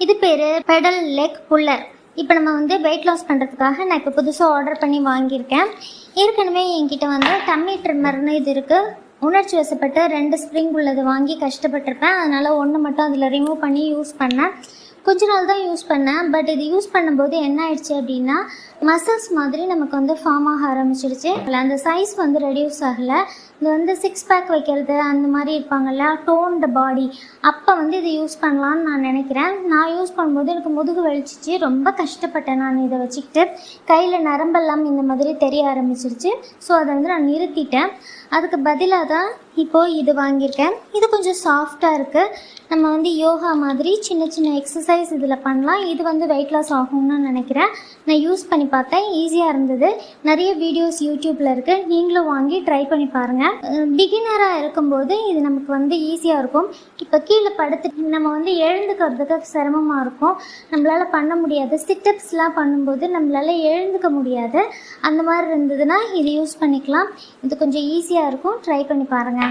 இது பேர் pedal leg புல்லர். இப்போ நம்ம வந்து வெயிட் லாஸ் பண்ணுறதுக்காக நான் இப்போ புதுசாக ஆர்டர் பண்ணி வாங்கியிருக்கேன். ஏற்கனவே என்கிட்ட வந்து டம்மி ட்ரிம்மர்னு இது இருக்குது. உணர்ச்சி வசப்பட்டு 2 ஸ்ப்ரிங் உள்ளது வாங்கி கஷ்டப்பட்டிருப்பேன். அதனால் ஒன்று மட்டும் அதில் ரிமூவ் பண்ணி யூஸ் பண்ணேன். கொஞ்ச நாள் தான் யூஸ் பண்ணேன். பட் இது யூஸ் பண்ணும்போது என்ன ஆயிடுச்சு அப்படின்னா, மசில்ஸ் மாதிரி நமக்கு வந்து ஃபார்ம் ஆக ஆரம்பிச்சிடுச்சு. அந்த சைஸ் வந்து ரெடியூஸ் ஆகலை. இது வந்து 6 பேக் வைக்கிறது அந்த மாதிரி இருப்பாங்கல்ல, டோன்டு பாடி, அப்போ வந்து இதை யூஸ் பண்ணலான்னு நான் நினைக்கிறேன். நான் யூஸ் பண்ணும்போது எனக்கு முதுகு வலிச்சிச்சு, ரொம்ப கஷ்டப்பட்டேன். நான் இதை வச்சுக்கிட்டு கையில் நரம்பெல்லாம் இந்த மாதிரி தெரிய ஆரம்பிச்சிருச்சு. ஸோ அதை வந்து நான் நிறுத்திட்டேன். அதுக்கு பதிலாக தான் இப்போது இது வாங்கியிருக்கேன். இது கொஞ்சம் சாஃப்டாக இருக்குது. நம்ம வந்து யோகா மாதிரி சின்ன சின்ன எக்ஸசைஸ் இதில் பண்ணலாம். இது வந்து வெயிட் லாஸ் ஆகும்னு நினைக்கிறேன். நான் யூஸ் பண்ணி பார்த்தேன், ஈஸியாக இருந்தது. நிறைய வீடியோஸ் யூடியூப்பில் இருக்குது, நீங்களும் வாங்கி ட்ரை பண்ணி பாருங்கள். பிகினராக இருக்கும்போது இது நமக்கு வந்து ஈஸியாக இருக்கும். இப்போ கீழே படுத்து நம்ம வந்து எழுந்துக்கிறதுக்கு சிரமமாக இருக்கும், நம்மளால் பண்ண முடியாது. சிட்டப்ஸ்லாம் பண்ணும்போது நம்மளால் எழுந்துக்க முடியாது. அந்த மாதிரி இருந்ததுன்னா இது யூஸ் பண்ணிக்கலாம். இது கொஞ்சம் ஈஸியாக இருக்கும். ட்ரை பண்ணி பாருங்கள்.